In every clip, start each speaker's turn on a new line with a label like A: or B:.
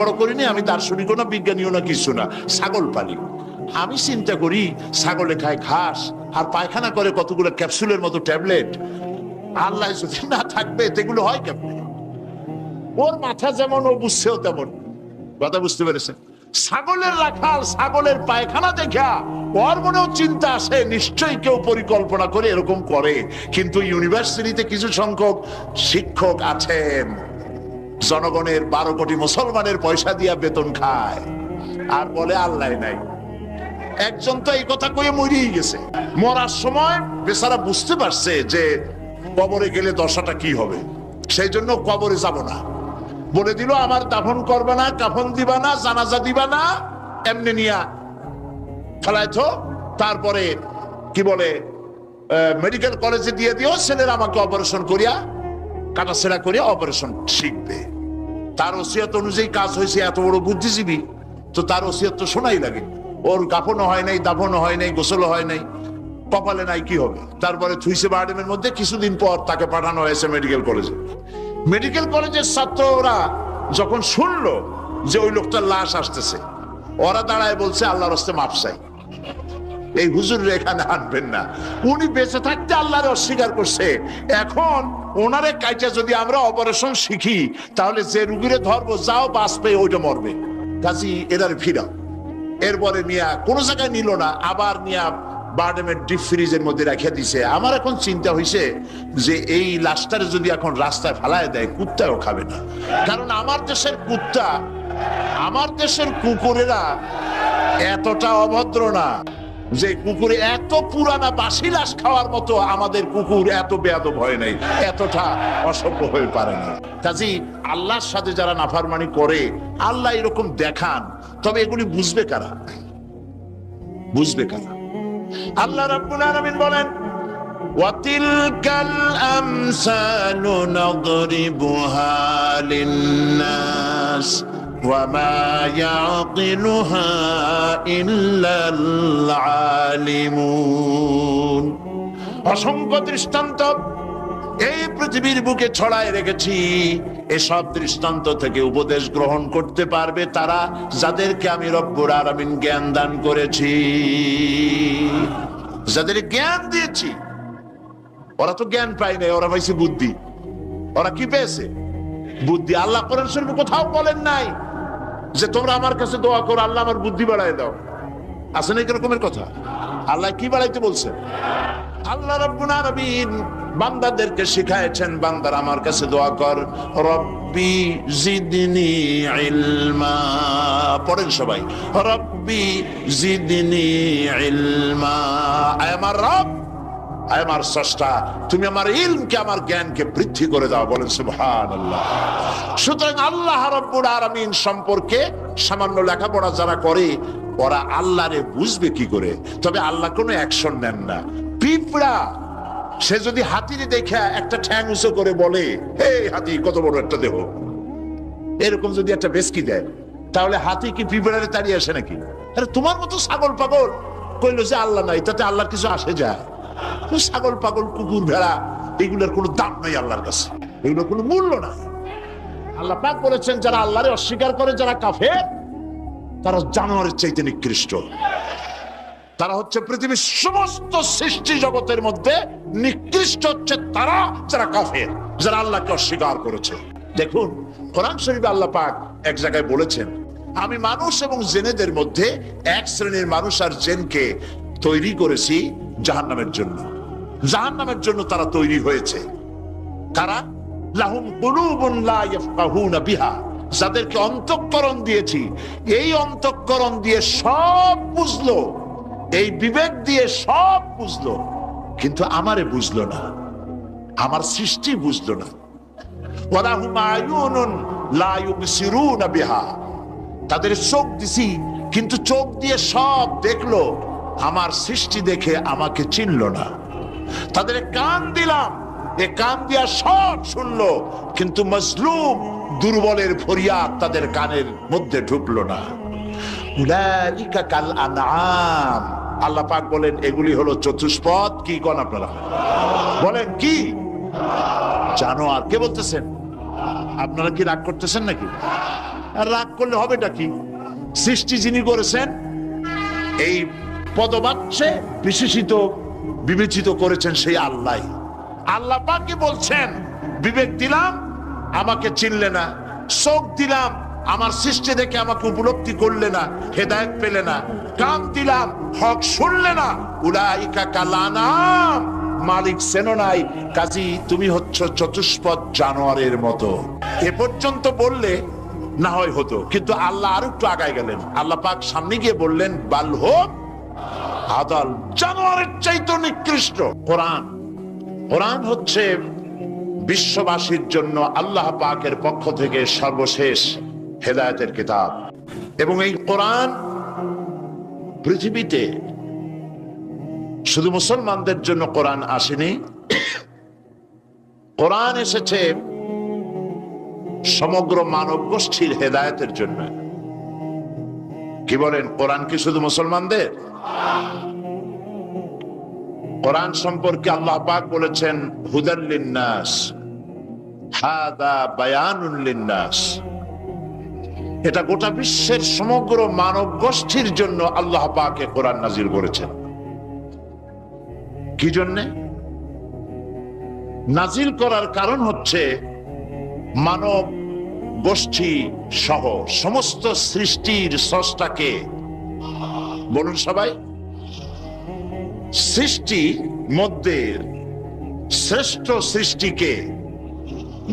A: বড় করিনি, আমি দার্শনিকও না, বিজ্ঞানীও না, কিছু না, ছাগল পালি। আমি চিন্তা করি ছাগলে খায় ঘাস আর পায়খানা করে কতগুলো ক্যাপসুলের মতো ট্যাবলেট। আল্লাহ যদি না থাকবে এগুলো হয় কেমনে? ওর মাথা যেমন ও বুঝছেও তেমন। কথা বুঝতে পেরেছেন? ছাগলের রাখাল ছাগলের পায়খানা দেখা ওর মনেও চিন্তা আসে, নিশ্চয়ই কেউ পরিকল্পনা করে এরকম করে। কিন্তু ইউনিভার্সিটিতে কিছু সংখ্যক শিক্ষক আছেন জনগণের 12 কোটি মুসলমানের পয়সা দিয়া বেতন খায় আর বলে আল্লাহ নাই। একজন তো এই কথা কয়ে মরিয়ে গেছে। মরার সময় বেচারা বুঝতে পারছে যে কবরে গেলে দশাটা কি হবে, সেই জন্য কবরে যাব না। বলে দিল আমার দাফন করবে না, কাফন দিবা না, জানাজা দিবা না, এমনি নিয়া ফেলাইতো। তারপরে কি বলে মেডিকেল কলেজে দিয়ে দিও, ছেলেরা আমাকে অপারেশন করিয়া কাটাছেড়া করিয়া অপারেশন শিখবে। তার ওসিয়ত অনুযায়ী কাজ হয়েছে। এত বড় বুদ্ধিজীবী, তো তার ওসিয়ত তো শোনাই লাগে। ওর কাফনও হয় নাই, দাফনও হয় নাই, গোসলও হয় নাই, কপালে নাই, কি হবে? তারপরে থুইছে বার্ডেমের মধ্যে। কিছুদিন পর তাকে পাঠানো হয়েছে মেডিকেল কলেজে। মেডিকেল কলেজের ছাত্ররা যখন শুনলো যে ওই লোকটার লাশ আসতেছে, ওরা দাঁড়ায় বলছে আল্লাহর রাস্তে মাপ চাই, এই হুজুর এখানে আনবেন না। উনি বেঁচে থাকতে আল্লাহরে অস্বীকার করছে। এখন ওনারে কাইটা যদি আমরা অপারেশন শিখি, তাহলে যে রুগীরে ধরবো যাও বাঁচবে ওইটা মরবে, কাজী এদারে ফিরাও। এরপরে নিয়া কোনো জায়গায় নিল না, আবার নিয়া বার্ডেমের ডিপ ফ্রিজের মধ্যে রেখে দিছে। আমার এখন চিন্তা হয়েছে যে এই লাশটারে যদি এখন রাস্তায় ফেলায় দেয়, কুত্তাও খাবে না। কারণ আমার দেশের কুত্তা, আমার দেশের কুকুরেরা এতটা অভদ্র না যে কুকুরে এত পুরানা বাসি লাশ খাওয়ার মতো আমাদের কুকুর এত বেয়াদব হয় নাই, এতটা অসভ্য হয়ে পারে না। কাজী আল্লাহর সাথে যারা নাফরমানি করে, আল্লাহ এরকম দেখান, তবে এগুলি বুঝবে কারা? বুঝবে কারা? আল্লাহ রাব্বুল আলামিন বলেন ওয়াতিলকাল আমসালু নাদরিবুহা লিন্নাস ওয়ামা ইয়াকিলুহা ইল্লাল আলিমুন। অসংখ্য দৃষ্টান্ত এই পৃথিবীর বুকে ছড়ায় রেখেছি। এসব দৃষ্টান্ত থেকে উপদেশ গ্রহণ করতে পারবে তারা যাদেরকে আমি রব্বুল আলামিন জ্ঞান দান করেছি, যাদের জ্ঞান দিয়েছি। ওরা তো জ্ঞান পায় নাই, ওরা পাইছে বুদ্ধি। ওরা কি পেয়েছে? বুদ্ধি। আল্লাহ কোরআন শরীফে কোথাও বলেন নাই যে তোমরা আমার কাছে দোয়া করো আল্লাহ আমার বুদ্ধি বাড়ায় দাও। আছে না এরকমের কথা? আল্লাহ কি বাড়াইতে বলছেন? আল্লাহ রাব্বুল আলামিন বান্দাদেরকে শিখায়েছেন, বান্দার আমার কাছে দোয়া কর, রব্বি জিদনি ইলমা। পড়েন সবাই, রব্বি জিদনি ইলমা। আয় আমার রব, আয় আমার স্রষ্টা, তুমি আমার ইলমকে, আমার জ্ঞানকে বৃদ্ধি করে দাও। বলেন সুবহানাল্লাহ। সুতরাং আল্লাহ রাব্বুল আলামিন সম্পর্কে সামান্য লেখাপড়া যারা করে, ওরা আল্লাহরে বুঝবে কি করে? তবে আল্লাহ কোনো অ্যাকশন নেন না। পিঁপড়া সে যদি হাতিরে দেখে একটা ঠ্যাং উঁচু করে বলে, হে হাতি কত বড় একটা দেহ, এরকম যদি একটা বেসকি দেয়, তাহলে হাতি কি পিঁপড়ারে তাড়িয়ে আসে নাকি? আরে তোমার মতো ছাগল পাগল কইলো যে আল্লাহ নাই, তাতে আল্লাহর কিছু আসে যায়? ছাগল পাগল কুকুর ভেড়া এগুলোর কোনো দাম নাই আল্লাহর কাছে, এগুলোর কোনো মূল্য নাই। আল্লাহ পাক বলেছেন যারা আল্লাহরে অস্বীকার করে, যারা কাফের, তারা জানোয়ারের চাইতে নিকৃষ্ট। তারা হচ্ছে পৃথিবীর সমস্ত সৃষ্টি জগতের মধ্যে নিকৃষ্ট হচ্ছে তারা, যারা কাফের, যারা আল্লাহকে অস্বীকার করেছে। দেখুন কোরআন শরীফে আল্লাহ পাক এক জায়গায় বলেছেন, আমি মানুষ এবং জিনেদের মধ্যে এক শ্রেণীর মানুষ আর জিনকে তৈরি করেছি জাহান্নামের জন্য। জাহান্নামের জন্য তারা তৈরি হয়েছে। কারা? লাহুম কুলুবুন লা ইয়াফকাহুনা বিহা, যাদেরকে অন্তঃকরণ দিয়েছি, এই অন্তঃকরণ দিয়ে সব বুঝলো, এই বিবেক দিয়ে সব বুঝলো, কিন্তু আমারে বুঝলো না, আমার সৃষ্টি বুঝলো না। ওয়ালাহুম আয়ুনুন লা ইউবসিরুনা বিহা, তাদের চোখ দিছি, কিন্তু চোখ দিয়ে সব দেখলো, আমার সৃষ্টি দেখে আমাকে চিনলো না। তাদের কান দিলাম, এ কান দিয়া সব শুনলো, কিন্তু মজলুম দুর্বলের ফরিয়াদ তাদের কানের মধ্যে ঢুকলো না। উলাইকা কাল আনআম, আল্লাহ পাক বলেন এগুলি হলো চতুষ্পদ। কি কোন আপনারা বলেন? কি জানোয়ার? কে বলতেছেন? আপনারা কি রাগ করতেছেন নাকি? আর রাগ করলে হবেটা কি? সৃষ্টি যিনি করেছেন, এই পদবাচ্যে বিশেষিত বিবেচিত করেছেন সেই আল্লাহ। আল্লাহ পাকই বলছেন, বিবেক দিলাম আমাকে চিনলে না, চোখ দিলাম আমার সৃষ্টি দেখে আমাকে উপলব্ধি করলে না, হেদায়েত পেলে না, কান দিলাম হক শুনলে না, উলাইকা কালানাম, মালিক চেনো নাই, কাজী তুমি হচ্ছ চতুষ্পদ জানোয়ারের মতো। এ পর্যন্ত বললে না হয় হতো, কিন্তু আল্লাহ আর একটু আগায় গেলেন। আল্লাহ পাক সামনে গিয়ে বললেন, বাল হোক আদাল, জানোয়ারের চাইতে নিকৃষ্ট। কোরআন, কোরআন হচ্ছে বিশ্ববাসীর জন্য আল্লাহ পাকের পক্ষ থেকে সর্বশেষ হেদায়েতের কিতাব। এবং এই কোরআন পৃথিবীতে শুধু মুসলমানদের জন্য কোরআন আসেনি, কোরআন এসেছে সমগ্র মানব গোষ্ঠীর হেদায়েতের জন্য। কি বলেন, কোরআন কি শুধু মুসলমানদের? কোরআন সম্পর্কে আল্লাহ পাক বলেছেন, হুদাল লিন্নাস, হাদা বায়ানুল লিন্নাস। এটা গোটা বিশ্বের সমগ্র মানব গোষ্ঠীর জন্য আল্লাহ পাক কোরআন নাজিল করেছেন। কি জন্যে নাজিল করার কারণ হচ্ছে, মানব গোষ্ঠী সহ সমস্ত সৃষ্টির স্রষ্টাকে, বলুন সবাই, সৃষ্টি মধ্যে শ্রেষ্ঠ সৃষ্টিকে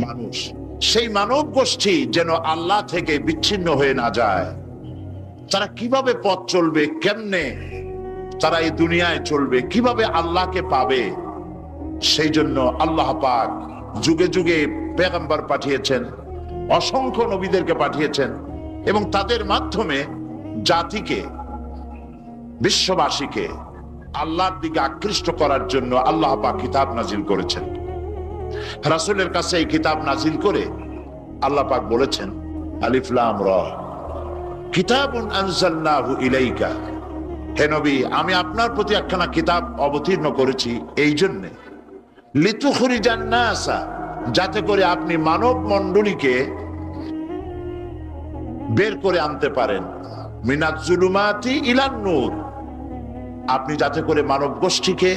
A: মানুষ, সেই মানব গোষ্ঠী যেন আল্লাহ থেকে বিচ্ছিন্ন হয়ে না যায়। তারা কিভাবে পথ চলবে, কেমনে তারা এই দুনিয়ায় চলবে, কিভাবে আল্লাহকে পাবে, সেই জন্য আল্লাহ পাক যুগে যুগে পেগম্বর পাঠিয়েছেন, অসংখ্য নবীদেরকে পাঠিয়েছেন, এবং তাদের মাধ্যমে জাতিকে, বিশ্ববাসীকে আল্লাহর দিকে আকৃষ্ট করার জন্য আল্লাহ পাক কিতাব নাজিল করেছেন। রাসূলের কাছে এই কিতাব নাজিল করে আল্লাহ পাক বলেছেন, আলিফ লাম রা, কিতাবুন আনজালনাহু ইলাইকা, হে নবী আমি আপনার প্রতি একখানা কিতাব অবতীর্ণ করেছি এই জন্য, লিতুখরিজান নাসা, যাতে করে আপনি মানব মণ্ডলীকে বের করে আনতে পারেন, মিনাজ জুলুমাতি ইলান নূর, আপনি যাতে করে মানব গোষ্ঠীকে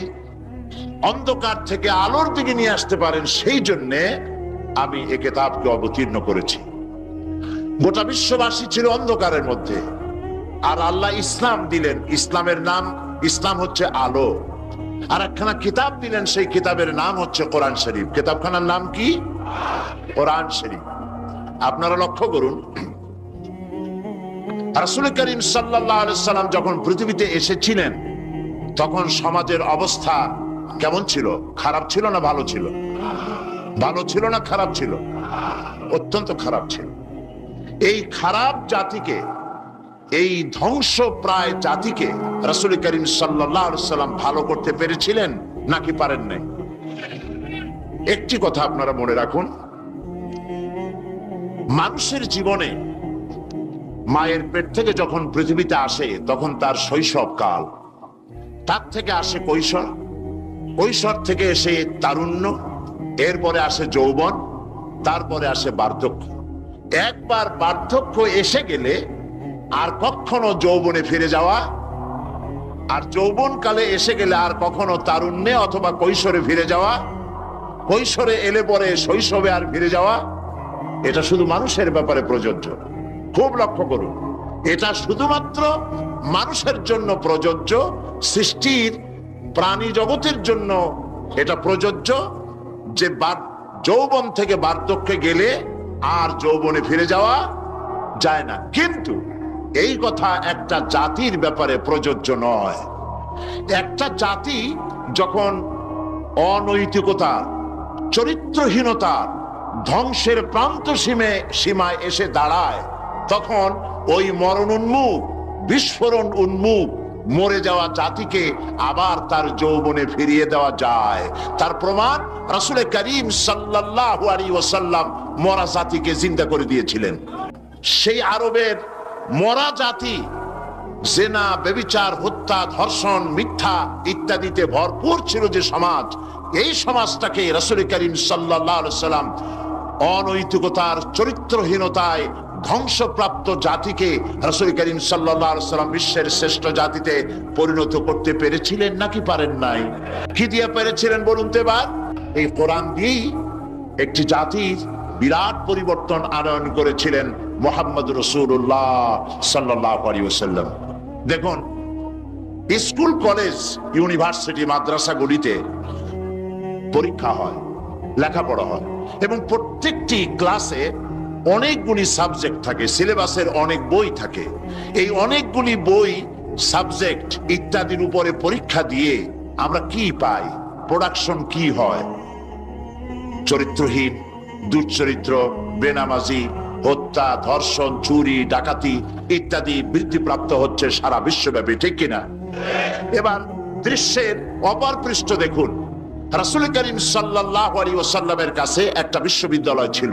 A: অন্ধকার থেকে আলোর দিকে নিয়ে আসতে পারেন, সেই জন্য আমি এই কিতাবকে অবতীর্ণ করেছি। গোটা বিশ্ববাসী ছিল অন্ধকারের মধ্যে, আর আল্লাহ ইসলাম দিলেন, ইসলামের নাম, ইসলাম হচ্ছে আলো, আর একখানা কিতাব দিলেন, সেই কিতাবের নাম হচ্ছে কোরআন শরীফ। কিতাবখানার নাম কি? কোরআন শরীফ। আপনারা লক্ষ্য করুন, রাসূল করিম সাল্লাল্লাহু আলাইহি সাল্লাম যখন পৃথিবীতে এসেছিলেন, তখন সমাজের অবস্থা কেমন ছিল? খারাপ ছিল না ভালো ছিল? ভালো ছিল না খারাপ ছিল? অত্যন্ত খারাপ ছিল। এই খারাপ জাতিকে, এই ধ্বংস প্রায় জাতিকে রাসূল করিম সাল্লাল্লাহু আলাইহি সাল্লাম ভালো করতে পেরেছিলেন নাকি পারেন নাই? একটি কথা আপনারা মনে রাখুন, মানুষের জীবনে মায়ের পেট থেকে যখন পৃথিবীতে আসে, তখন তার শৈশব কাল, তার থেকে আসে কৈশোর, কৈশোর থেকে এসে তারুণ্য, এরপরে আসে যৌবন, তারপরে আসে বার্ধক্য। একবার বার্ধক্য এসে গেলে আর কখনো যৌবনে ফিরে যাওয়া, আর যৌবন কালে এসে গেলে আর কখনো তারুণ্যে অথবা কৈশোরে ফিরে যাওয়া, কৈশোরে এলে পরে শৈশবে আর ফিরে যাওয়া, এটা শুধু মানুষের ব্যাপারে প্রযোজ্য। খুব লক্ষ্য করুন, এটা শুধুমাত্র মানুষের জন্য প্রযোজ্য, সৃষ্টির প্রাণী জগতের জন্য এটা প্রযোজ্য যে যৌবন থেকে বার্ধক্যে গেলে আর যৌবনে ফিরে যাওয়া যায় না। কিন্তু এই কথা একটা জাতির ব্যাপারে প্রযোজ্য নয়। একটা জাতি যখন অনৈতিকতা, চরিত্রহীনতা, ধ্বংসের প্রান্ত সীমায় এসে দাঁড়ায়, তখন ওই মরণ উন্মুখ, বিস্ফোরণ উন্মুখ মরে যাওয়া জাতিকে আবার তার যৌবনে ফিরিয়ে দেওয়া যায়। তার প্রমাণ রাসূল করিম সাল্লাল্লাহু আলাইহি ওয়াসাল্লাম মরা জাতিকে জিন্দা করে দিয়েছিলেন। সেই আরবের মরা জাতি জেনা, ব্যভিচার, হত্যা, ধর্ষণ, মিথ্যা ইত্যাদিতে ভরপুর ছিল যে সমাজ, এই সমাজটাকে রাসূল করিম সাল্লাল্লাহু আলাইহি ওয়াসাল্লাম অনৈতিকতার, চরিত্রহীনতায় ধ্বংসপ্রাপ্ত জাতিকে রাসূল করিম সাল্লাল্লাহু আলাইহি ওয়াসাল্লাম বিশ্বের শ্রেষ্ঠ জাতিতে পরিণত করতে পেরেছিলেন নাকি পারেন নাই? কি দিয়ে পেরেছিলেন বলুন তো এবার? এই কোরআন দিয়েই একটি জাতির বিরাট পরিবর্তন আনয়ন করেছিলেন মুহাম্মদ রাসূলুল্লাহ সাল্লাল্লাহু আলাইহি ওয়াসাল্লাম। দেখুন, স্কুল, কলেজ, ইউনিভার্সিটি, মাদ্রাসাগুলিতে পরীক্ষা হয়, লেখাপড়া হয়, এবং প্রত্যেকটি ক্লাসে অনেকগুলি সাবজেক্ট থাকে, সিলেবাসের অনেক বই থাকে। এই অনেকগুলি বই, সাবজেক্ট ইত্যাদির উপরে পরীক্ষা দিয়ে আমরা কি পাই? প্রোডাকশন কি হয়? চরিত্রহীন, দুশ্চরিত্র, বেনামাজি, হত্যা, ধর্ষণ, চুরি, ডাকাতি ইত্যাদি বৃদ্ধিপ্রাপ্ত হচ্ছে সারা বিশ্বব্যাপী, ঠিক কিনা? এবার দৃশ্যের অপর পৃষ্ঠ দেখুন, রাসূল করিম সাল্লাল্লাহু আলাইহি ওয়াসাল্লামের কাছে একটা বিশ্ববিদ্যালয় ছিল।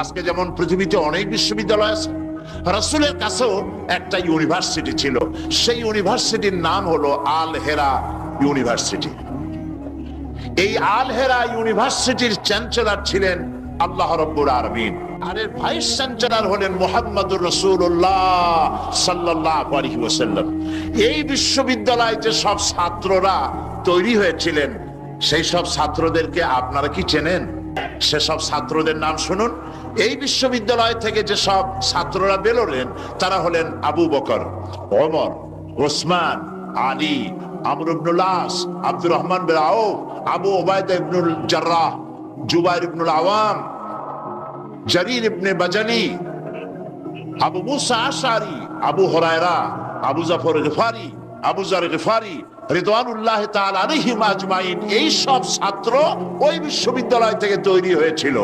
A: আজকে যেমন পৃথিবীতে অনেক বিশ্ববিদ্যালয় আছে, রাসূলের কাছেও একটা ইউনিভার্সিটি ছিল। সেই ইউনিভার্সিটির নাম হলো আল হেরা ইউনিভার্সিটি। এই আল হেরা ইউনিভার্সিটির চ্যান্সেলর ছিলেন আল্লাহ রাব্বুল আলামিন, আর এর ভাইস চ্যান্সেলর হলেন মুহাম্মদুর রাসূলুল্লাহ সাল্লাল্লাহু আলাইহি ওয়াসাল্লাম। এই বিশ্ববিদ্যালয়ে যে সব ছাত্ররা তৈরি হয়েছিলেন, সেই সব ছাত্রদেরকে আপনারা কি চেনেন? সেসব ছাত্রদের নাম শুনুন। এই বিশ্ববিদ্যালয় থেকে যে সব ছাত্ররা বেরোলেন, তারা হলেন আবু বকর, ওমর, ওসমান, আলী, আমর ইবনুল আস, আব্দুর রহমান বিন আউফ, আবু উবাইদা ইবনুল জাররাহ, জুবাইর ইবনুল আওয়াম, জারির ইবনে বাজালি, আবু মুসা আশআরী, আবু হুরায়রা, আবু জাফর গিফারি, আবু যার গিফারি রিদওয়ানুল্লাহ তাআলা আলাইহিম আজমাইন। এই সব ছাত্র ওই বিশ্ববিদ্যালয় থেকে তৈরি হয়েছিল।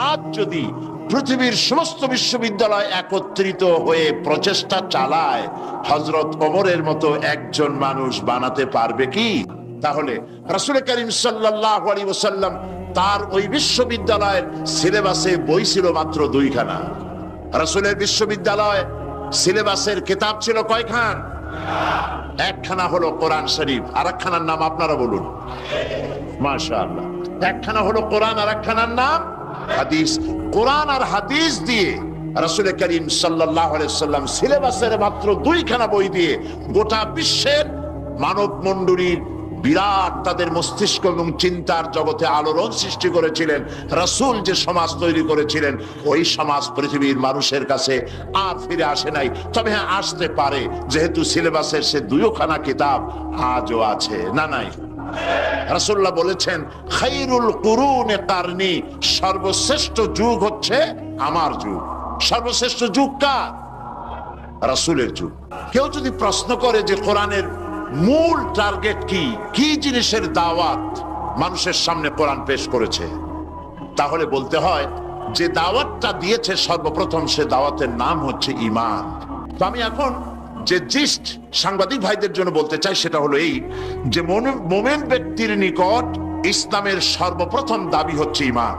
A: আজ যদি পৃথিবীর সমস্ত বিশ্ববিদ্যালয় একত্রিত হয়ে প্রচেষ্টা চালায়, হযরত ওমরের মতো একজন মানুষ বানাতে পারবে কি? তাহলে রাসূল করিম সাল্লাল্লাহু আলাইহি ওয়াসাল্লাম তার ওই বিশ্ববিদ্যালয়ের সিলেবাসে বই ছিল মাত্র 2খানা। রাসূলের বিশ্ববিদ্যালয় সিলেবাসের কিতাব ছিল কয়খান? একখানা হলো কোরআন শরীফ, আর একখানার নাম আপনারা বলুন। মাশাআল্লাহ, একখানা হলো কোরআন, আর একখানার নাম হাদিস। কোরআন আর হাদিস দিয়ে রাসূল করিম সাল্লাল্লাহু আলাইহি ওয়াসাল্লাম সিলেবাসের মাত্র 2খানা বই দিয়ে গোটা বিশ্বের মানব মণ্ডলীর বিরাট তাদের মস্তিষ্ক এবং চিন্তার জগতে আলোড়ন সৃষ্টি করেছিলেন। রাসূল যে সমাজ তৈরি করেছিলেন, ওই সমাজ পৃথিবীর মানুষের কাছে আর ফিরে আসে নাই। তবে হ্যাঁ, আসতে পারে, যেহেতু সিলেবাসের সে 2খানা কিতাব আজও আছে। না নাই? রাসূলুল্লাহ বলেছেন, খায়রুল কুরুনে কারনি, সর্বশ্রেষ্ঠ যুগ হচ্ছে আমার যুগ। সর্বশ্রেষ্ঠ যুগ কার? রাসূলের যুগ। কেউ যদি প্রশ্ন করে যে কোরআনের মূল টার্গেট কি, কি জিনিসের দাওয়াত মানুষের সামনে কোরআন পেশ করেছে, তাহলে বলতে হয় যে দাওয়াতটা দিয়েছে সর্বপ্রথম, সে দাওয়াতের নাম হচ্ছে ঈমান। তো আমি এখন যে জিস্ট সাংবাদিক ভাইদের জন্য বলতে চাই, সেটা হলো এই যে মুমিন ব্যক্তির নিকট ইসলামের সর্বপ্রথম দাবি হচ্ছে ঈমান।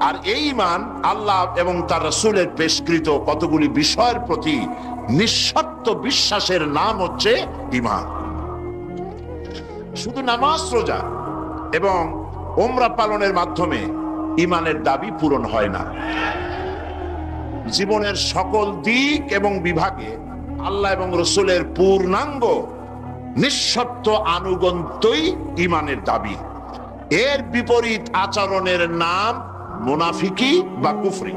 A: আর এই ঈমান আল্লাহ এবং তার রাসূলের পেশকৃত কতগুলি বিষয়ের প্রতি নিঃশর্ত বিশ্বাসের নাম হচ্ছে ঈমান। শুধু নামাজ, রোজা এবং উমরা পালনের মাধ্যমে ঈমানের দাবি পূরণ হয় না। জীবনের সকল দিক এবং বিভাগে আল্লাহ এবং রাসূলের পূর্ণাঙ্গ নিঃশর্ত আনুগত্যই ঈমানের দাবি। এর বিপরীত আচরণের নাম মুনাফিকি বা কুফরি।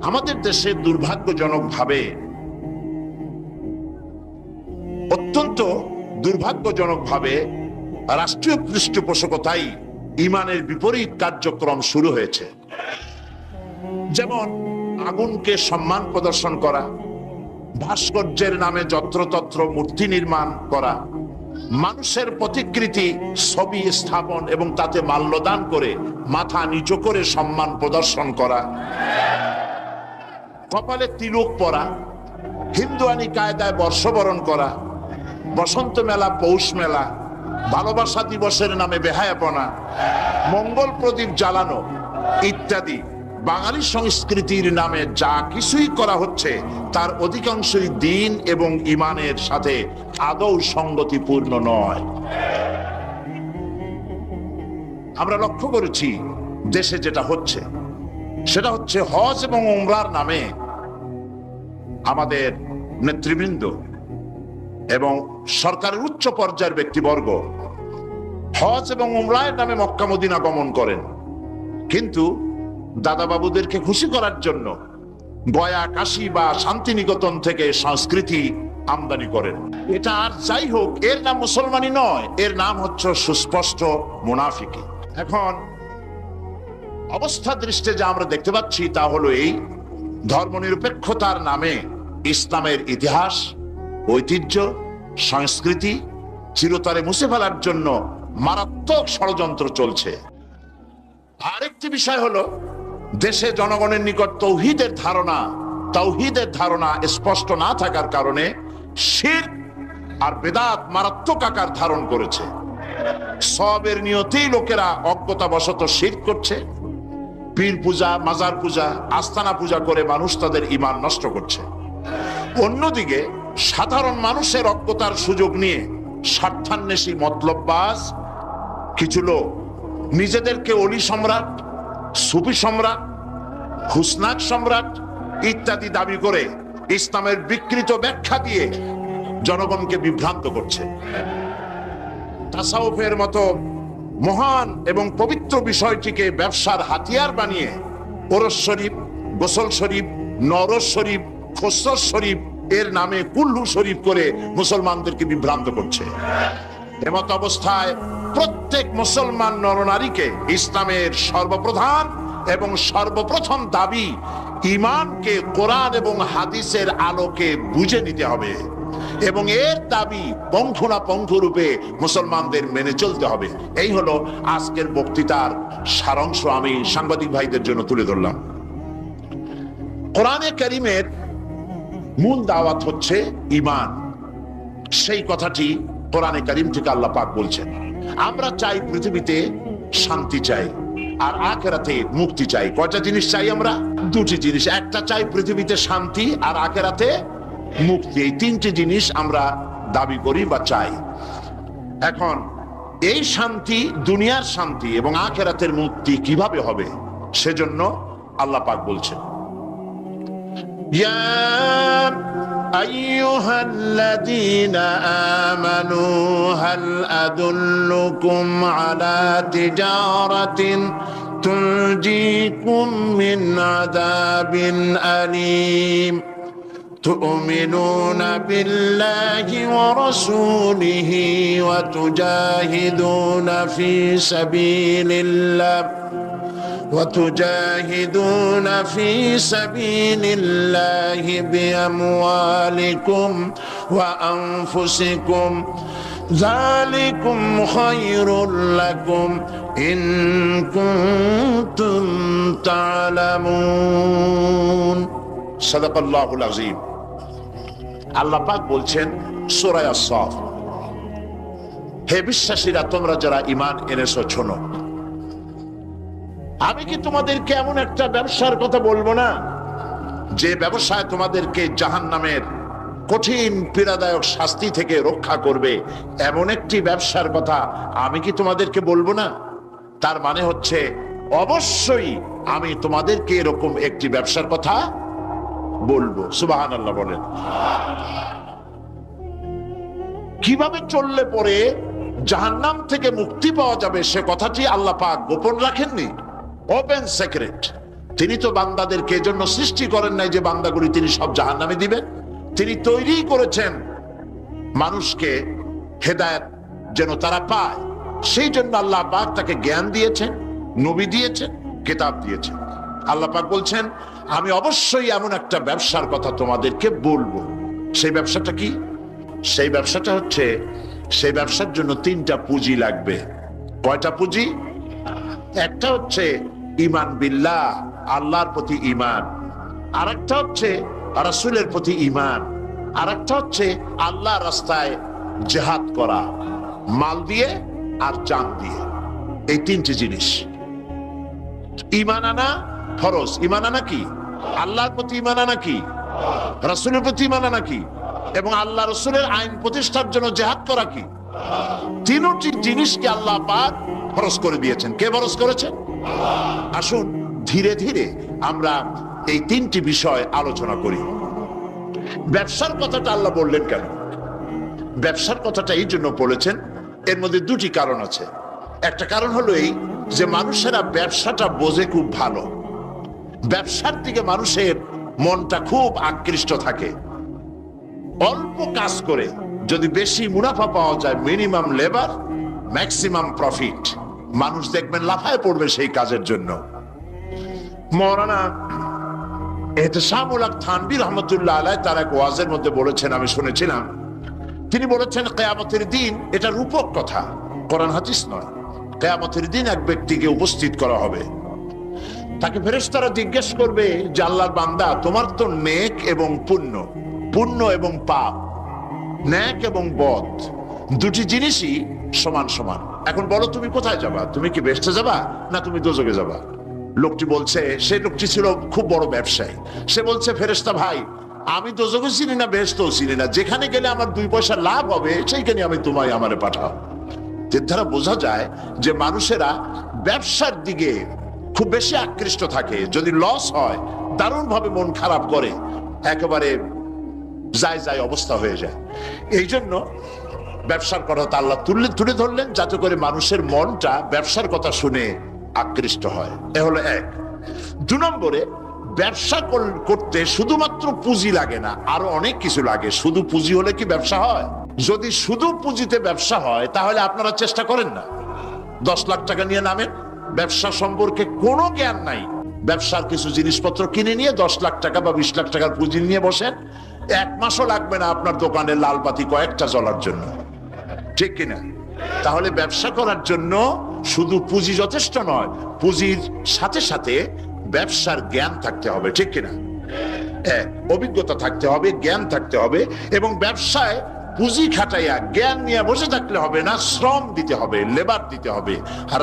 A: আমাদের দেশে দুর্ভাগ্যজনকভাবে, অত্যন্ত দুর্ভাগ্যজনকভাবে রাষ্ট্রীয় পৃষ্ঠপোষকতায় ঈমানের বিপরীত কার্যক্রম শুরু হয়েছে। যেমন আগুনকে সম্মান প্রদর্শন করা, ভাস্কর্যের নামে যত্রতত্র মূর্তি নির্মাণ করা, মানুষের প্রতিকৃতি ছবি স্থাপন এবং তাতে মাল্যদান করে মাথা নিচু করে সম্মান প্রদর্শন করা, কপালে তিলক পরা, হিন্দুয়ানি কায়দায় বর্ষবরণ করা, বসন্ত মেলা, পৌষ মেলা, ভালোবাসা দিবসের নামে বেহায়াপনা, মঙ্গল প্রদীপ জ্বালানো ইত্যাদি বাঙালি সংস্কৃতির নামে যা কিছুই করা হচ্ছে, তার অধিকাংশই দ্বীন এবং ঈমানের সাথে আদৌ সঙ্গতিপূর্ণ নয়। আমরা লক্ষ্য করেছি দেশে যেটা হচ্ছে, সেটা হচ্ছে হজ এবং উমরার নামে আমাদের নেতৃবৃন্দ এবং সরকারের উচ্চ পর্যায়ের ব্যক্তিবর্গ হজ এবং উমরার নামে মক্কা মদিনা গমন করেন, কিন্তু দাদা বাবুদেরকে খুশি করার জন্য গয়া, কাশী বা শান্তিনিকেতন থেকে সংস্কৃতি আমদানি করেন। এটা আর যাই হোক, এর নাম মুসলমানি নয়, এর নাম হচ্ছে সুস্পষ্ট মুনাফিকি। এখন অবস্থা দৃষ্টে যা আমরা দেখতে পাচ্ছি তা হলো এই, ধর্মনিরপেক্ষতার নামে ইসলামের ইতিহাস, ঐতিহ্য, সংস্কৃতি চিরতরে মুছে ফেলার জন্য মারাত্মক ষড়যন্ত্র চলছে। আরেকটি বিষয় হলো, দেশে জনগণের নিকট তাওহীদের ধারণা স্পষ্ট না থাকার কারণে শিরক আর বেদাত মারাত্মক আকার ধারণ করেছে। সওয়াবের নিয়তেই লোকেরা অজ্ঞতাবশত শিরক করছে, পীর পূজা, মাজার পূজা, আস্তানা পূজা করে মানুষ তাদের ঈমান নষ্ট করছে। অন্যদিকে সাধারণ মানুষের অজ্ঞতার সুযোগ নিয়ে স্বার্থান্বেষী মতলববাজ কিছু লোক নিজেদেরকে অলি সম্রাট, সুফি সম্রাট, হুসনাক সম্রাট ইত্যাদি দাবি করে ইসলামের বিকৃত ব্যাখ্যা দিয়ে জনগণকে বিভ্রান্ত করছে। তাসাউফের মতো মহান এবং পবিত্র বিষয়টিকে ব্যবসার হাতিয়ার বানিয়ে ওরস শরীফ, গোসল শরীফ, নরস শরীফ, খসরস শরীফ এর নামে কুল্লু শরীফ করে মুসলমানদেরকে বিভ্রান্ত করছে। এমত অবস্থায় প্রত্যেক মুসলমান নরনারীকে ইসলামের সর্বপ্রধান এবং সর্বপ্রথম দাবি ঈমানকে কোরআন এবং হাদিসের আলোকে বুঝে নিতে হবে এবং এর দাবি পঙ্খুনাপঙ্খ রূপে মুসলমানদের মেনে চলতে হবে। এই হলো আজকের বক্তৃতার সারাংশ আমি সাংবাদিক ভাইদের জন্য তুলে ধরলাম। কোরআনে কারীমের মূল দাওয়াত হচ্ছে ঈমান। সেই কথাটি কোরআনে কারীম থেকে আল্লাহ পাক বলছেন। আমরা চাই পৃথিবীতে শান্তি চাই আর আখিরাতে মুক্তি চাই। কয়টা জিনিস চাই আমরা? দুটি জিনিস। একটা চাই পৃথিবীতে শান্তি আর আখিরাতে মুক্তি। এই তিনটি জিনিস আমরা দাবি করি বা চাই। এখন এই শান্তি, দুনিয়ার শান্তি এবং আখিরাতের মুক্তি কিভাবে হবে সেজন্য আল্লাহ পাক বলছেন, ইয়া আইয়ুহাল্লাযীনা আমানু হাল আদুল্লুকুম আলা তিজারাতিন তুনজিকুম মিন আযাবিন আলীম تؤمنون بالله ورسوله وتجاهدون في سبيل الله بأموالكم وأنفسكم ذلكم خير لكم إن كنتم تعلمون صدق الله العظيم। আল্লাহ পাক বলছেন সূরা আস-সাফ, হে বিশ্বাসীরা, তোমরা যারা ঈমান এনেছো শোনো, আমি কি তোমাদেরকে এমন একটা ব্যবসার কথা বলবো না যে ব্যবসায় তোমাদেরকে জাহান্নামের কঠিন পীড়াদায়ক শাস্তি থেকে রক্ষা করবে? এমন একটি ব্যবসার কথা আমি কি তোমাদেরকে বলবো না? তার মানে হচ্ছে অবশ্যই আমি তোমাদেরকে এরকম একটি ব্যবসার কথা বলবো। সুবহানাল্লাহ বলেন। কিভাবে চললে পরে জাহান্নাম থেকে মুক্তি পাওয়া যাবে সে কথাটি আল্লাহ পাক গোপন রাখেননি, ওপেন সিক্রেট। তিনি তো বান্দাদেরকে এজন্য সৃষ্টি করেন নাই যে বান্দাগুলি তিনি সব জাহান্নামে দিবেন। তিনি তৈরি করেছেন মানুষকে হেদায়েত যেন তারা পায়, সেই জন্য আল্লাহ পাক তাকে জ্ঞান দিয়েছেন, নবী দিয়েছেন, কিতাব দিয়েছেন। আল্লাহ পাক বলছেন আমি অবশ্যই এমন একটা ব্যবসার কথা তোমাদেরকে বলবো। সেই ব্যবসাটা কি? সেই ব্যবসাটা হচ্ছে, সেই ব্যবসার জন্য তিনটা পুঁজি লাগবে। কয়টা পুঁজি? একটা হচ্ছে ঈমান বিল্লাহ, আল্লাহর প্রতি ঈমান। আরেকটা হচ্ছে রাসূলের প্রতি ঈমান। আরেকটা হচ্ছে আল্লাহর রাস্তায় জিহাদ করা, মাল দিয়ে আর জান দিয়ে। এই তিনটি জিনিস। ঈমান আনা ফরজ। ঈমান আনা কি? আল্লাহর প্রতি ঈমান আনা কি? রাসূলের প্রতি ঈমান আনা কি? এবং আল্লাহ রাসূলের আইন প্রতিষ্ঠার জন্য জিহাদ করা কি? তিনটি জিনিসকে আল্লাহ পাক ফরজ করে দিয়েছেন। কে ফরজ করেছেন? আসুন ধীরে ধীরে আমরা এই তিনটি বিষয় আলোচনা করি। ব্যবসার কথাটা আল্লাহ বললেন কেন? ব্যবসার কথাটা এই জন্য বলেছেন, এর মধ্যে দুটি কারণ আছে। একটা কারণ হলো এই যে মানুষেরা ব্যবসাটা বোঝে খুব ভালো, ব্যবসার দিকে মানুষের মনটা খুব আকৃষ্ট থাকে। অল্প কাজ করে যদি বেশি মুনাফা পাওয়া যায়, মিনিমাম লেবার ম্যাক্সিমাম প্রফিট, মানুষ দেখবেন লাফায় পড়বে সেই কাজের জন্য। মৌলানা এহতেশামুল হক থানভী রহমতুল্লাহ আলাইহ তার এক ওয়াজের মধ্যে বলেছেন, আমি শুনেছিলাম, তিনি বলেছেন কিয়ামতের দিন, এটা রূপক কথা, কোরআন হাদিস নয়, কিয়ামতের দিন এক ব্যক্তিকে উপস্থিত করা হবে, তাকে ফেরেশতারা জিজ্ঞেস করবে যে আল্লাহর বান্দা, তোমার তো নেক এবং পুণ্য, পুণ্য এবং পাপ, নেক এবং বদ দুটি জিনিসই সমান সমান, এখন বলো তুমি কোথায় যাবা? তুমি কি বেহেশতে যাবা না তুমি দোজখে যাবা? লোকটি বলছে, সেই লোকটি ছিল খুব বড় ব্যবসায়ী, সে বলছে, ফেরেশতা ভাই, আমি দোজখও চিনি না বেহেশতও চিনি না, যেখানে গেলে আমার 2 পয়সা লাভ হবে সেইখানে আমি তোমায় আমারে পাঠাও। এর দ্বারা বোঝা যায় যে মানুষেরা ব্যবসার দিকে খুব বেশি আকৃষ্ট থাকে, যদি লস হয় দারুণ ভাবে মন খারাপ করে, একেবারে যায় অবস্থা হয়ে যায়। এই জন্য ব্যবসার কথা আল্লাহ তুলে ধরলেন যাতে করে মানুষের মনটা ব্যবসার কথা শুনে আকৃষ্ট হয়। এ হলো এক। 2 নম্বরে, ব্যবসা করতে শুধুমাত্র পুঁজি লাগে না, আরো অনেক কিছু লাগে। শুধু পুঁজি হলে কি ব্যবসা হয়? যদি শুধু পুঁজিতে ব্যবসা হয় তাহলে আপনারা চেষ্টা করেন না, 10 লাখ টাকা নিয়ে নামেন, ব্যবসা সম্পর্কে কোনো জ্ঞান নাই, ব্যবসার কিছু জিনিসপত্র কিনে নিয়ে 10 লাখ টাকা বা 20 লাখ টাকার পুঁজি নিয়ে বসেন, 1 মাসও লাগবে না আপনার দোকানে লাল বাতি কয়েকটা জ্বলার জন্য, ঠিক কিনা? তাহলে ব্যবসা করার জন্য শুধু পুঁজি যথেষ্ট নয়, পুঁজির সাথে সাথে ব্যবসার জ্ঞান থাকতে হবে, ঠিক কিনা? অভিজ্ঞতা থাকতে হবে, জ্ঞান থাকতে হবে, এবং ব্যবসায় পুঁজি খাটাইয়া জ্ঞান নিয়ে বসে থাকলে হবে না, শ্রম দিতে হবে, লেবার দিতে হবে,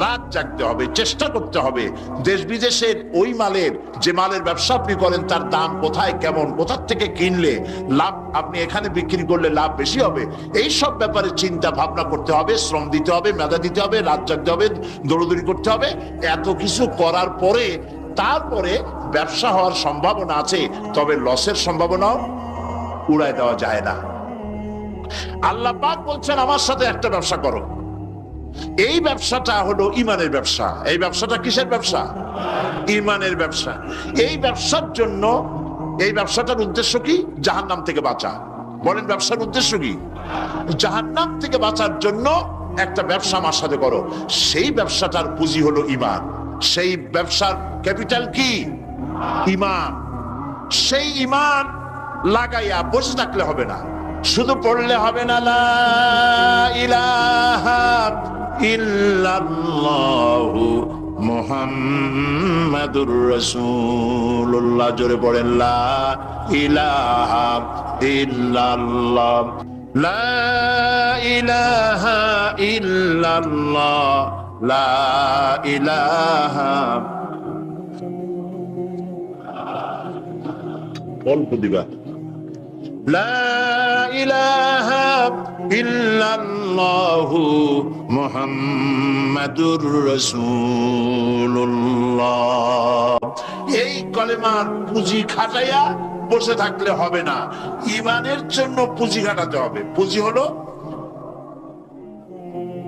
A: রাত জাগতে হবে, চেষ্টা করতে হবে। দেশ বিদেশের ওই মালের, যে মালের ব্যবসা আপনি করেন তার দাম কোথায়, কেমন, কোথা থেকে কিনলে লাভ, আপনি এখানে বিক্রি করলে লাভ বেশি হবে, এই সব ব্যাপারে চিন্তা ভাবনা করতে হবে, শ্রম দিতে হবে, মেধা দিতে হবে, রাত জাগতে হবে, দৌড়দৌড়ি করতে হবে। এত কিছু করার পরে তারপরে ব্যবসা হওয়ার সম্ভাবনা আছে, তবে লসের সম্ভাবনাও উড়ায় দেওয়া যায় না। আল্লাহ পাক বলছেন, আমার সাথে একটা ব্যবসা করো। এই ব্যবসাটা হলো ইমানের ব্যবসা। এই ব্যবসাটা কিসের ব্যবসা? ইমানের ব্যবসা। এই ব্যবসার জন্য, এই ব্যবসাটার উদ্দেশ্য কি? জাহান্নাম থেকে বাঁচা। বলেন, ব্যবসার উদ্দেশ্য কি? জাহান্নাম থেকে বাঁচার জন্য একটা ব্যবসা আমার সাথে করো। সেই ব্যবসাটার পুঁজি হলো ইমান। সেই ব্যবসার ক্যাপিটাল কি? ইমান। সেই ইমান লাগাইয়া বসে থাকলে হবে না, শুধু পড়লে হবে না লা ইলাহা ইল্লাল্লাহু মুহাম্মাদুর রাসূলুল্লাহ। জোরে পড়েন, লা ইলাহা ইল্লাল্লাহ, লা ইলাহা ইল্লাল্লাহ, লা ইলাহা। অল্প দিবা, লা ইলাহা ইল্লাল্লাহু মুহাম্মাদুর রাসূলুল্লাহ। এই কলেমার পুঁজি খাটাইয়া বসে থাকলে হবে না, ইমানের জন্য পুঁজি খাটাতে হবে। পুঁজি হলো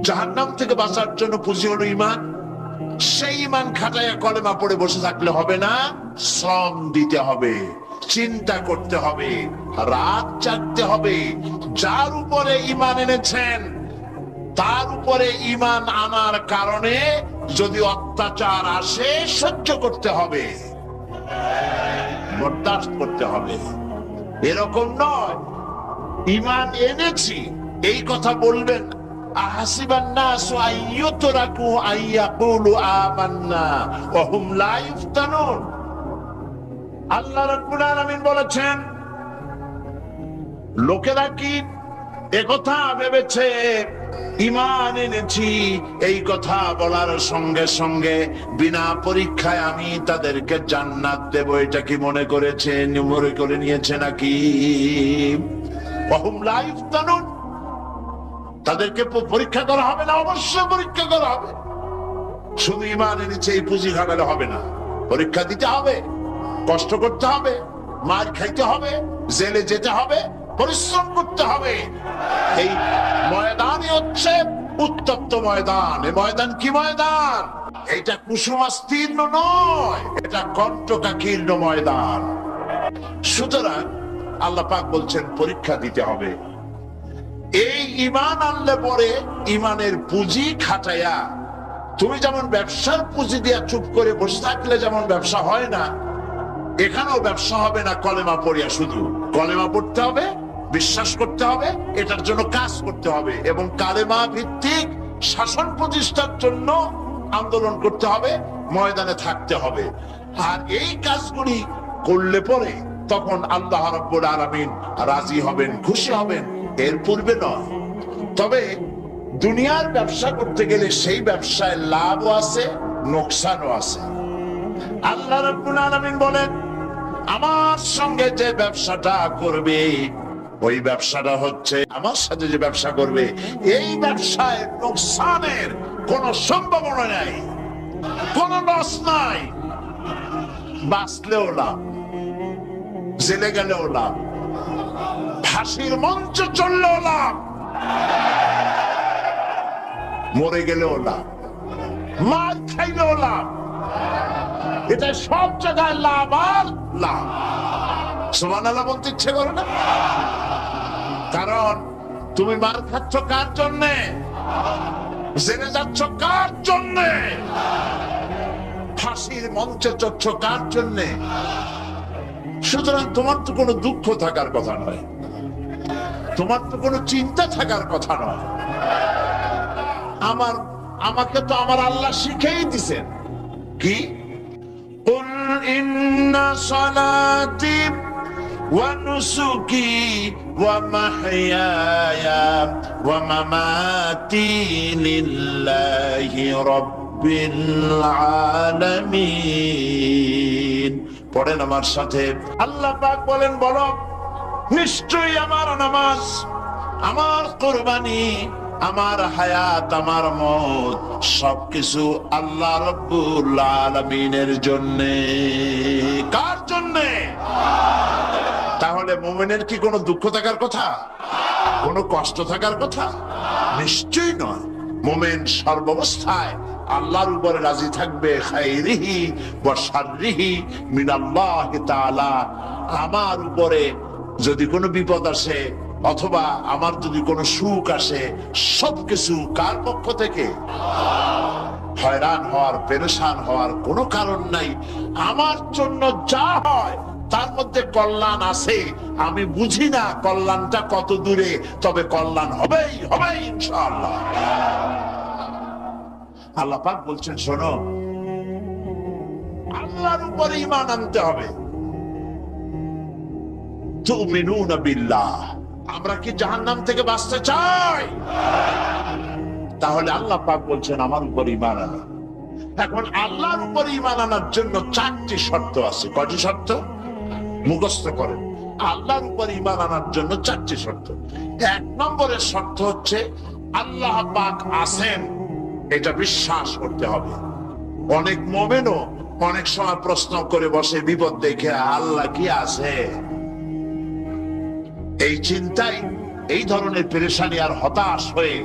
A: জাহান্নাম থেকে বাঁচার জন্য, পুঁজি হলো ইমান। সেই ইমান খাটাইয়া কলেমা পড়ে বসে থাকলে হবে না, শ্রম দিতে হবে, চিন্তা করতে হবে, রাত জাগতে হবে। যার উপরে ইমান এনেছেন তার উপরে ইমান আনার কারণে যদি অত্যাচার আসে সহ্য করতে হবে, বরদাস্ত করতে হবে। এরকম নয় ইমান এনেছি এই কথা বলবেন, আহাসিবান নাসু আইয়ুতরাকু আইয়াকুলু আমান্না ওয়া হুম লা ইফতানুন। আল্লাহ রাব্বুল আলামিন বলেছেন, লোকেরা কি একথা ভেবেছে ঈমান এনেছি, এই কথা বলার সঙ্গে সঙ্গে বিনা পরীক্ষায় আমি তাদেরকে জান্নাত দেব, এটা কি মনে করেছে, মনে করে নিয়েছে নাকি? ওয়া হুম লা ইফতানুন, তাদেরকে পরীক্ষা করা হবে না, অবশ্যই পরীক্ষা করা হবে। শুধু ঈমান এনেছে এই পুঁজি খাটালে হবে না, পরীক্ষা দিতে হবে, কষ্ট করতে হবে, মার খাইতে হবে, জেলে যেতে হবে, পরিশ্রম করতে হবে। এই ময়দানই হচ্ছে উত্তপ্ত ময়দান। এই ময়দান কি ময়দান? এটা কুসুমাস্তীর্ণ নয়, এটা কণ্টকাকীর্ণ ময়দান। সুতরাং আল্লাহ পাক বলছেন পরীক্ষা দিতে হবে। এই ঈমান আনলে পরে ঈমানের পুঁজি খাটাইয়া, তুমি যেমন ব্যবসার পুঁজি দিয়া চুপ করে বসে থাকলে যেমন ব্যবসা হয় না, এখানেও ব্যবসা হবে না কলেমা পড়িয়া। শুধু কলেমা পড়তে হবে, বিশ্বাস করতে হবে, এটার জন্য কাজ করতে হবে, এবং কালেমা ভিত্তিক শাসন প্রতিষ্ঠার জন্য আন্দোলন করতে হবে, ময়দানে থাকতে হবে। আর এই কাজগুলি করলে পরে তখন আল্লাহ রাব্বুল আলামিন রাজি হবেন, খুশি হবেন, এর পূর্বে নয়। তবে দুনিয়ার ব্যবসা করতে গেলে সেই ব্যবসায় লাভও আছে, নোকসানও আছে। আল্লাহ রাব্বুল আলামিন বলেন, আমার সঙ্গে যে ব্যবসাটা করবে, ওই ব্যবসাটা হচ্ছে, আমার সাথে যে ব্যবসা করবে, এই ব্যবসায় নোকসানের কোন সম্ভাবনা নাই, কোন লস নাই। বাঁচলেও লাভ, জেলে গেলেও লাভ, ফাঁসির মঞ্চ চললেও লাভ, মরে গেলেও লাভ, মার খাইলেও লাভ। এটা সব জায়গায় লাভ আর লাভ। সুবহানাল্লাহ বলতে ইচ্ছে করে না? কারণ তুমি মার খাচ্ছ কার জন্যে? জেলে যাচ্ছ কার জন্যে? ফাঁসির মঞ্চে চড়ছ কার জন্যে? সুতরাং তোমার তো কোনো দুঃখ থাকার কথা নয়, তোমার তো কোনো চিন্তা থাকার কথা নয়। আমাকে তো আমার আল্লাহ শিখেই দিছেন কি, কুল ইন্না সালাতি ওয়া নুসুকি ওয়া মাহইয়ায়া ওয়া মামাতি লিল্লাহি রাব্বিল আলামিন। পড়েন আমার সাথে। আল্লাহ পাক বলেন, বলো নিশ্চয়ই আমার নামাজ, আমার কুরবানি, আমার হায়াত, আমার মত সবকিছু আল্লাহ রাব্বুল আলামিনের জন্য। কার জন্য? তাহলে মুমিনের কি কোনো দুঃখ থাকার কথা, কোনো কষ্ট থাকার কথা? নিশ্চয়ই নয়। মুমিন সর্বাবস্থায় আল্লাহর উপরে রাজি থাকবে, খাইরিহি ওয়া শাররিহি মিনাল্লাহি তাআলা। আমার উপরে যদি কোনো বিপদ আসে অথবা আমার যদি কোনো সুখ আসে, সবকিছু কার পক্ষ থেকে? হয়রান হওয়ার, পেরেশান হওয়ার কোনো কারণ নাই। আমার জন্য যা হয় তার মধ্যে কল্যাণ আছে। আমি বুঝি না কল্যাণটা কত দূরে, তবে কল্যাণ হবেই হবে ইনশাআল্লাহ। আল্লাহ পাক বলছেন, শোনো, আল্লাহর উপরে ঈমান আনতে হবে। তুমিনুনা বিল্লাহ। আমরা কি জাহান্নাম থেকে বাঁচতে চাই? তাহলে আল্লাহ পাক বলছেন আমার উপর ঈমান আনো। এখন আল্লাহর উপর ঈমান আনার জন্য 4টি শর্ত আছে। কয়টি শর্ত? মুখস্থ করেন। আল্লাহর উপর ঈমান আনার জন্য 4টি শর্ত। 1 নম্বরের শর্ত হচ্ছে আল্লাহ পাক আছেন, এটা বিশ্বাস করতে হবে। অনেক মুমিনও অনেক সময় প্রশ্ন করে বসে বিপদ দেখে, আল্লাহ কি আছে? এই চিন্তাই, এই ধরনের পেরেশানি আর হতাশ হয়ে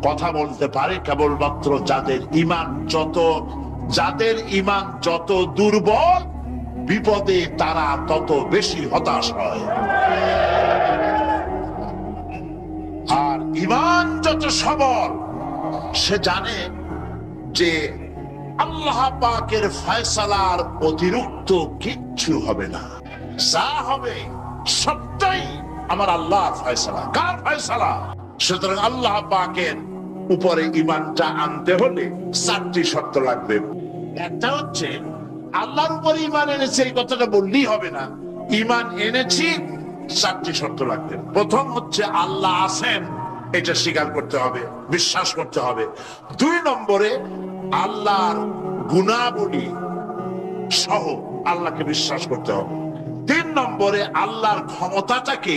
A: কথা বলতে পারে কেবলমাত্র যাদের ঈমান যত দুর্বল, বিপদে তারা তত বেশি হতাশ হয়। আর ঈমান যত সবল, সে জানে যে আল্লাহ পাকের ফয়সালার অতিরিক্ত কিচ্ছু হবে না। যা হবে সবটাই আমার আল্লাহর ফয়সালা। কার ফয়সালা? সুতরাং আল্লাহ পাকের উপরে ঈমানটা আনতে হলে 4টি শর্ত লাগবে। একটা হচ্ছে আল্লাহর উপরে ঈমান এনেছে, এই কথাটা বললেই হবে না। ঈমান এনেছি, 4টি শর্ত লাগবে। প্রথম হচ্ছে আল্লাহ আছেন, এটা স্বীকার করতে হবে, বিশ্বাস করতে হবে। 2 নম্বরে আল্লাহর গুণাবলী সহ আল্লাহকে বিশ্বাস করতে হবে। 3 নম্বরে আল্লাহর ক্ষমতাটাকে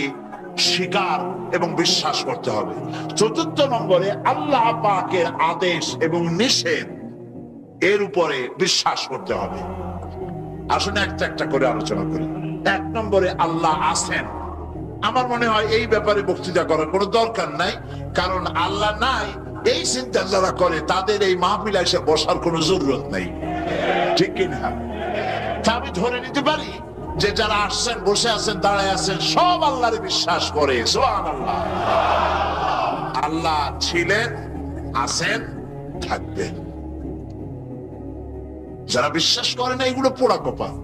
A: স্বীকার এবং বিশ্বাস করতে হবে। 4 নম্বরে আল্লাহ পাকের আদেশ এবং নিষেধ, এর উপরে বিশ্বাস করতে হবে। আসুন একটা একটা করে আলোচনা করি। 1 নম্বরে আল্লাহ আছেন। আমার মনে হয় এই ব্যাপারে বক্তৃতা করার কোনো দরকার নাই, কারণ আল্লাহ নাই এই চিন্তা যারা করে তাদের এই মাহফিলে এসে বসার কোনো জরুরত নেই, ঠিক কিনা? তা আমি ধরে নিতে পারি যে যারা আসছেন, বসে আছেন, দাঁড়ায় আছেন, সব আল্লাহরে বিশ্বাস করে। সুবহানাল্লাহ। আল্লাহ ছিলেন, আছেন, থাকবেন। যারা বিশ্বাস করে না এগুলো পোড়া কপাল,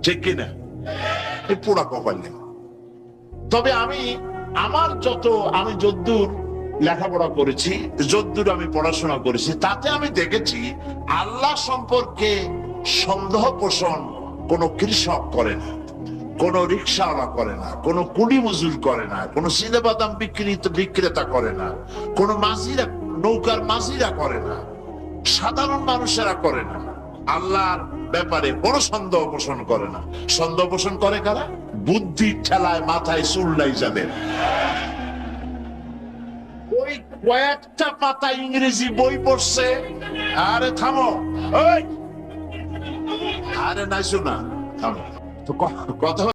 A: ঠিক কিনা? এই পোড়া কপাল নেই। তবে আমি যদ্দূর লেখাপড়া করেছি, যদ্দূর আমি পড়াশোনা করেছি, তাতে আমি দেখেছি আল্লাহ সম্পর্কে সন্দেহ পোষণ কোন কৃষক করে না, কোন রিক্সাওয়ালা করে না, কোন কুলি মজুর করে না, কোন চিনেবাদাম বিক্রেতা করে না, কোন মাঝিরা, নৌকার মাঝিরা করে না, সাধারণ মানুষেরা করে না। আল্লাহর ব্যাপারে কোনো সন্দেহ পোষণ করে না। সন্দেহ পোষণ করে কারা? বুদ্ধির ঠেলায় মাথায় চুল নাই যাদের। ওই কয়েকটা পাতা ইংরেজি বই পড়ছে। আরে থামো, ওই আরে নাই শোনা, থামো তো কথা